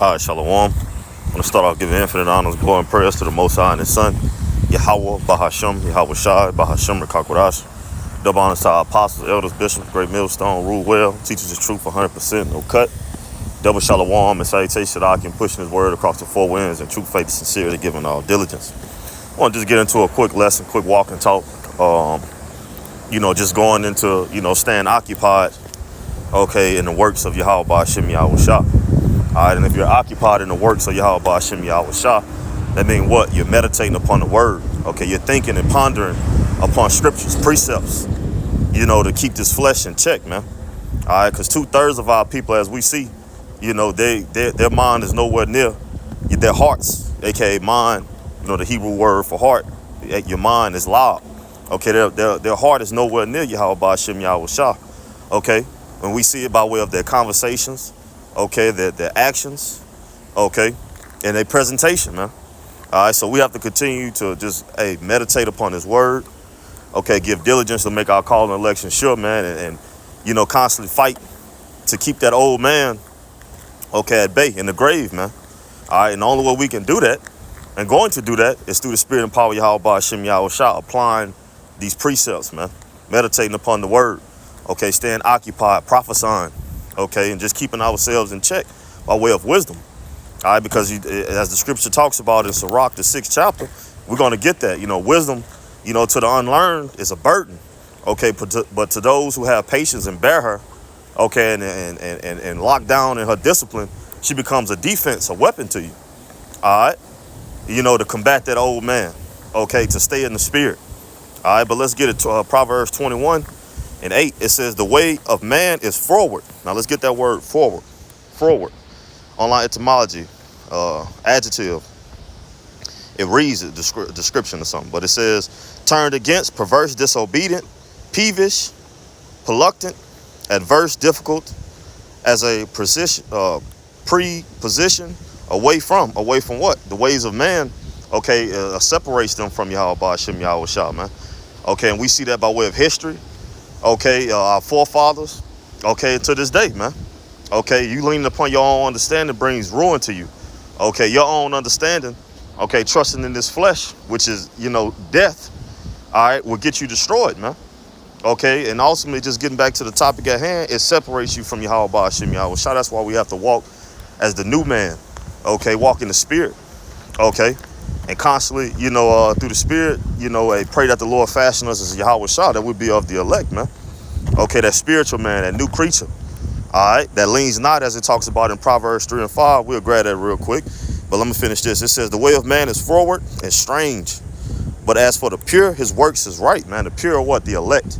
All right, Shalom. I'm going to start off giving infinite honors, glory, and prayers to the Most High and His Son, Yahweh, Bahasham, Yahweh Shai, Bahasham, Rekakwadash. Double honors to our apostles, elders, bishops, great millstone, rule well, teaches the truth 100%, no cut. Double shalom and salutation to Akim, pushing his word across the four winds, and true faith and sincerity, giving all diligence. I want to just get into a quick lesson, quick walk and talk. Just going into, staying occupied, in the works of Yahweh Ba'ashem Yahweh Shah. All right, and if you're occupied in the works of Yahweh Ba'ashem Yahweh Shah, that means what? You're meditating upon the word. Okay, you're thinking and pondering upon scriptures, precepts, to keep this flesh in check, man. All right, because 2/3 of our people, as we see, their mind is nowhere near their hearts, aka mind. The Hebrew word for heart. Your mind is loud. Okay, their heart is nowhere near Yahweh Ba'ashem Yahweh Shah. Okay, when we see it by way of their conversations, okay, their actions, okay, and their presentation, man. All right, so we have to continue to just meditate upon His word. Okay, give diligence to make our call and election sure, man, and constantly fight to keep that old man, at bay in the grave, man. All right, and the only way we can do that and going to do that is through the spirit and power of Yahweh Ba'ashem Yahweh Shah, applying these precepts, man, meditating upon the word, okay, staying occupied, prophesying, okay, and just keeping ourselves in check by way of wisdom. All right, because as the scripture talks about in Sirach, the 6th chapter, we're going to get that. Wisdom, to the unlearned is a burden. Okay, but to those who have patience and bear her, okay, and lock down in her discipline, she becomes a defense, a weapon to you. All right, to combat that old man, okay, to stay in the spirit. All right, but let's get it to Proverbs 21:8. It says, the way of man is froward. Now let's get that word forward. Froward. Online etymology, adjective. It reads a description or something, but it says, turned against, perverse, disobedient, peevish, reluctant, adverse, difficult, as a preposition, away from what? The ways of man, okay, separates them from Yahweh Ba'ashem Yahweh Shah, man. Okay, and we see that by way of history, okay, our forefathers, okay, to this day, man. Okay, you leaning upon your own understanding brings ruin to you. Okay, your own understanding, okay, trusting in this flesh, which is, death, all right, will get you destroyed, man. Okay, and ultimately, just getting back to the topic at hand, it separates you from Yahweh Ba'ashem Yahweh Shah. That's why we have to walk as the new man, okay, walk in the spirit, okay, and constantly, through the spirit, pray that the Lord fashion us as Yahweh Shah, that we be of the elect, man. Okay, that spiritual man, that new creature. All right, that leans not, as it talks about in Proverbs 3 and 5. We'll grab that real quick, but let me finish this. It says, the way of man is froward and strange, but as for the pure, his works is right, man. The pure are what? The elect.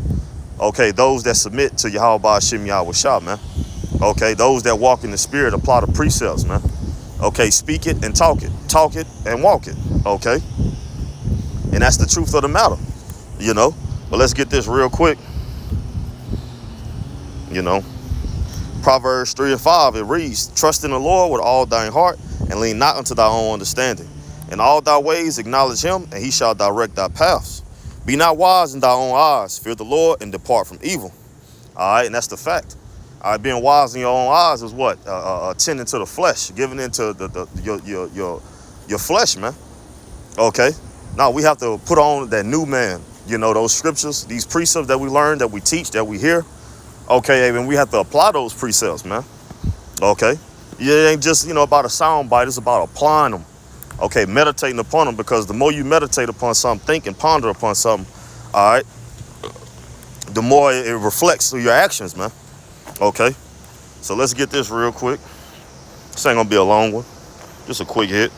Okay, those that submit to Yahweh Ba'ashem Yahweh Shah, man. Okay, those that walk in the spirit apply the precepts, man. Okay, speak it and talk it and walk it, okay? And that's the truth of the matter, But let's get this real quick, Proverbs 3 and 5, it reads, trust in the Lord with all thine heart, and lean not unto thy own understanding. In all thy ways acknowledge him, and he shall direct thy paths. Be not wise in thy own eyes. Fear the Lord and depart from evil. All right, and that's the fact. All right, being wise in your own eyes is what? Tending to the flesh, giving into your flesh, man. Okay. Now we have to put on that new man. Those scriptures, these precepts that we learn, that we teach, that we hear. Okay, and we have to apply those precepts, man. Okay. It ain't just, about a sound bite. It's about applying them. Okay, meditating upon them, because the more you meditate upon something, think and ponder upon something, all right, the more it reflects through your actions, man. Okay, so let's get this real quick. This ain't gonna be a long one, just a quick hit.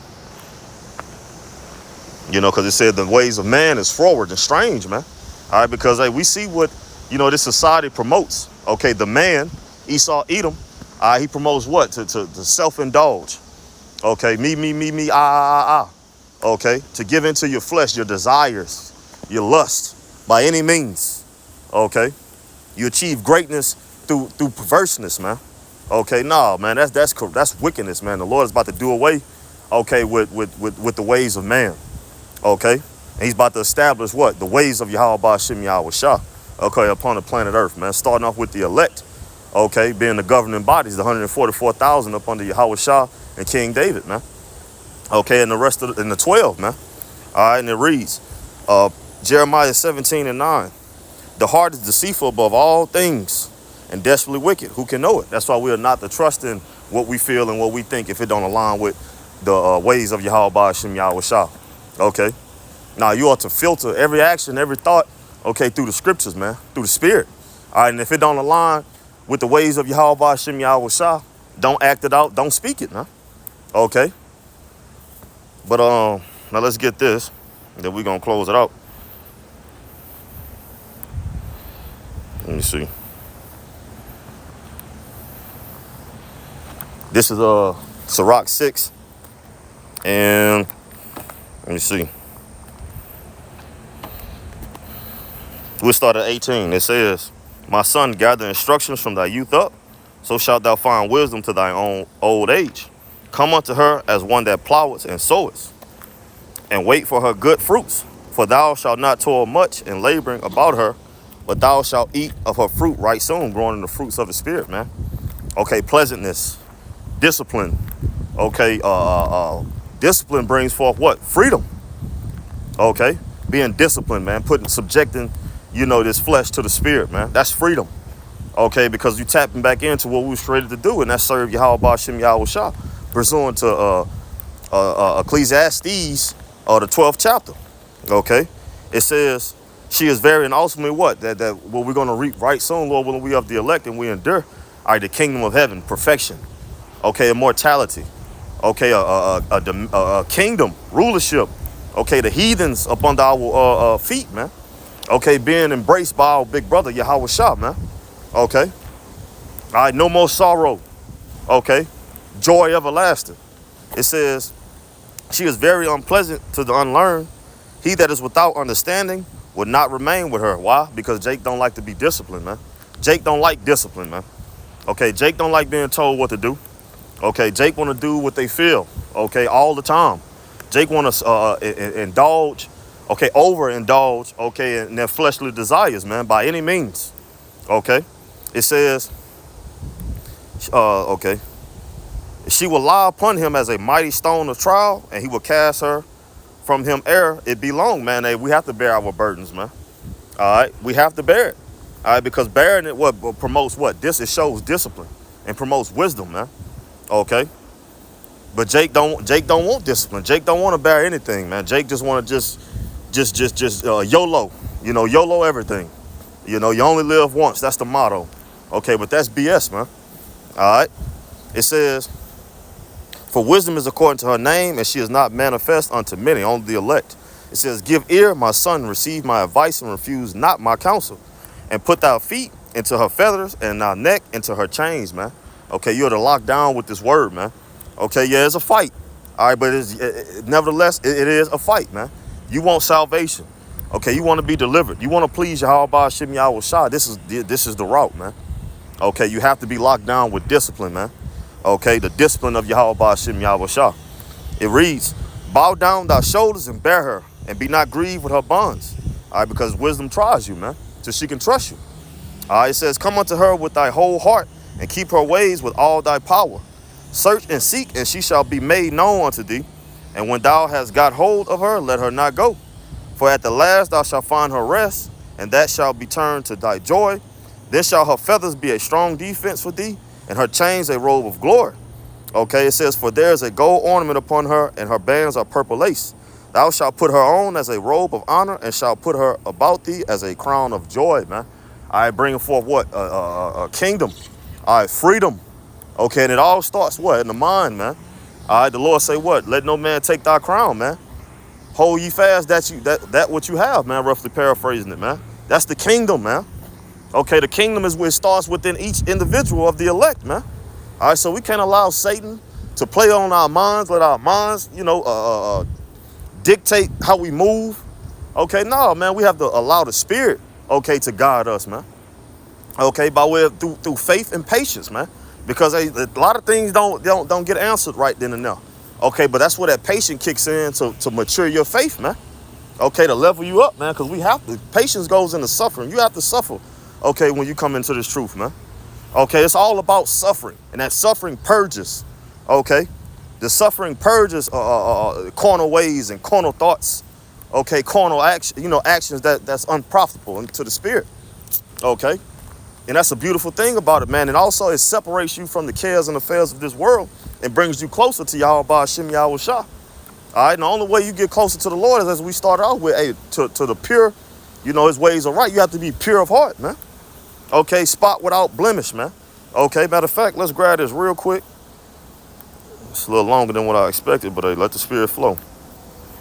Because it said the ways of man is froward and strange, man. All right, because we see what, this society promotes. Okay, the man, Esau, Edom, he promotes what? To self-indulge. Okay, me, I. Okay, to give into your flesh, your desires, your lust, by any means. Okay, you achieve greatness through perverseness, man. Okay, no, man, that's wickedness, man. The Lord is about to do away, okay, with the ways of man. Okay, and he's about to establish what? The ways of Yahweh Ba'ashem Yahweh Shah, okay, upon the planet Earth, man. Starting off with the elect, okay, being the governing bodies, the 144,000 up under Yahweh Shah and King David, man. Okay, and the rest of in the 12, man. All right, and it reads, Jeremiah 17:9. The heart is deceitful above all things and desperately wicked. Who can know it? That's why we are not to trust in what we feel and what we think if it don't align with the ways of Yahweh Ba'ashem Yahweh Shah. Okay. Now you ought to filter every action, every thought, okay, through the scriptures, man, through the spirit. All right, and if it don't align with the ways of Yahweh Ba'ashem Yahweh Shah, don't act it out, don't speak it, man. Okay. But now let's get this, then we're gonna close it out. Let me see. This is Sirach 6. And let me see. We'll start at 18. It says, my son, gather instructions from thy youth up, so shalt thou find wisdom to thy own old age. Come unto her as one that ploweth and soweth, and wait for her good fruits. For thou shalt not toil much in laboring about her, but thou shalt eat of her fruit right soon, growing in the fruits of the spirit, man. Okay, pleasantness, discipline. Okay, discipline brings forth what? Freedom. Okay, being disciplined, man, subjecting, this flesh to the spirit, man. That's freedom. Okay, because you tapping back into what we was created to do, and that's serve Yahweh Ba'ashem Yahweh Shah, pursuant to Ecclesiastes, the 12th chapter. Okay, it says, she is very and ultimately what? That what we're going to reap right soon, Lord, when we have the elect and we endure. All right, the kingdom of heaven, perfection. Okay, immortality. Okay, a kingdom, rulership. Okay, the heathens up under our feet, man. Okay, being embraced by our big brother, Yahweh Shah, man. Okay. All right, no more sorrow. Okay, joy everlasting. It says, she is very unpleasant to the unlearned. He that is without understanding would not remain with her. Why? Because Jake don't like to be disciplined, man. Jake don't like discipline, man. Okay, Jake don't like being told what to do. Okay, Jake want to do what they feel, okay, all the time. Jake want to indulge, okay, overindulge, okay, in their fleshly desires, man, by any means. Okay, it says, okay, she will lie upon him as a mighty stone of trial, and he will cast her from him ere it be long, man. Hey, we have to bear our burdens, man. All right, we have to bear it. All right, because bearing it promotes what? It shows discipline and promotes wisdom, man. Okay, but Jake don't want discipline. Jake don't want to bear anything, man. Jake just want to just YOLO, YOLO everything. You only live once. That's the motto. Okay, but that's BS, man. All right, it says, for wisdom is according to her name, and she is not manifest unto many, only the elect. It says, give ear, my son, receive my advice, and refuse not my counsel, and put thy feet into her feathers, and thy neck into her chains, man. Okay, you're to lock down with this word, man. Okay, yeah, it's a fight. All right, but nevertheless, it is a fight, man. You want salvation. Okay, you want to be delivered. You want to please Yahweh Ba'ashem Yahweh Shah. This is the route, man. Okay, you have to be locked down with discipline, man. Okay, the discipline of Yahweh Ba'ashem Yahweh Shah. It reads, bow down thy shoulders and bear her, and be not grieved with her bonds. All right, because wisdom tries you, man, till she can trust you. All right, it says, come unto her with thy whole heart, and keep her ways with all thy power. Search and seek, and she shall be made known unto thee. And when thou hast got hold of her, let her not go. For at the last thou shalt find her rest, and that shall be turned to thy joy. Then shall her feathers be a strong defense for thee, and her chains a robe of glory. Okay, it says, for there is a gold ornament upon her, and her bands are purple lace. Thou shalt put her on as a robe of honor, and shalt put her about thee as a crown of joy, man. I bring forth what? A kingdom. All right, freedom. Okay, and it all starts what? In the mind, man. All right, the Lord say what? Let no man take thy crown, man. Hold ye fast that what you have, man. Roughly paraphrasing it, man. That's the kingdom, man. Okay, the kingdom is where it starts within each individual of the elect, man. All right, so we can't allow Satan to play on our minds, let our minds, dictate how we move. Okay, no, man, we have to allow the spirit, okay, to guide us, man. Okay, by way of through faith and patience, man. Because a lot of things don't get answered right then and there. Okay, but that's where that patience kicks in to mature your faith, man. Okay, to level you up, man, because we have to. Patience goes into suffering. You have to suffer, okay, when you come into this truth, man. Okay, it's all about suffering, and that suffering purges, okay? The suffering purges carnal ways and carnal thoughts. Okay, carnal action, actions that's unprofitable to the spirit. Okay, and that's a beautiful thing about it, man. And also it separates you from the cares and affairs of this world and brings you closer to Yahweh Ba'ashem Yahweh Shah. All right, and the only way you get closer to the Lord is, as we started out with, to the pure, his ways are right. You have to be pure of heart, man. Okay, spot without blemish, man. Okay, matter of fact, let's grab this real quick. It's a little longer than what I expected, but let the spirit flow.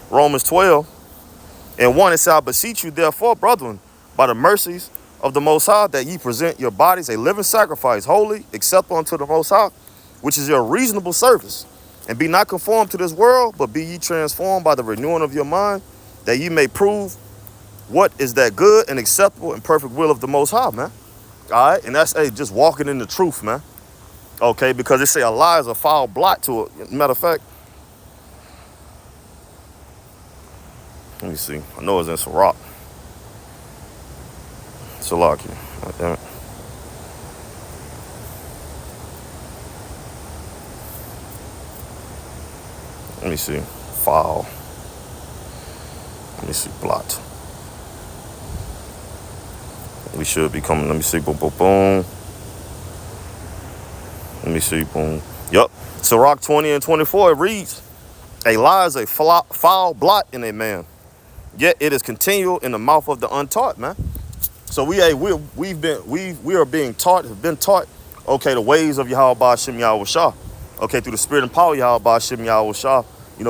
Romans 12:1, it says, I beseech you, therefore, brethren, by the mercies of the Most High, that ye present your bodies a living sacrifice, holy, acceptable unto the Most High, which is your reasonable service. And be not conformed to this world, but be ye transformed by the renewing of your mind, that ye may prove what is that good and acceptable and perfect will of the Most High, man. All right, and that's just walking in the truth, man. Okay, because they say a lie is a foul blot to it. Matter of fact, let me see. I know it's in Sirach. Salakia. God damn it. Let me see. Foul. Let me see. Blot. We should be coming. Let me see. Boom, boom, boom. Let me see. Boom. Yup. Sirach 20:24, it reads, a lie is a foul blot in a man, yet it is continual in the mouth of the untaught, man. So we are being taught, have been taught, okay, the ways of Yahweh Ba'ashem Yahweh Shah. Okay, through the spirit and power of Yahweh Ba'ashem Yahweh Shah,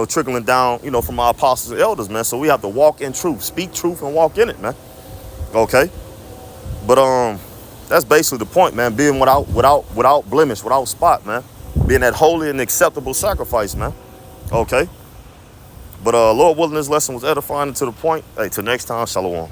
trickling down, from our apostles and elders, man. So we have to walk in truth, speak truth, and walk in it, man. Okay. But that's basically the point, man. Being without blemish, without spot, man. Being that holy and acceptable sacrifice, man. Okay. But Lord willing, this lesson was edifying and to the point. Hey, till next time, shalom.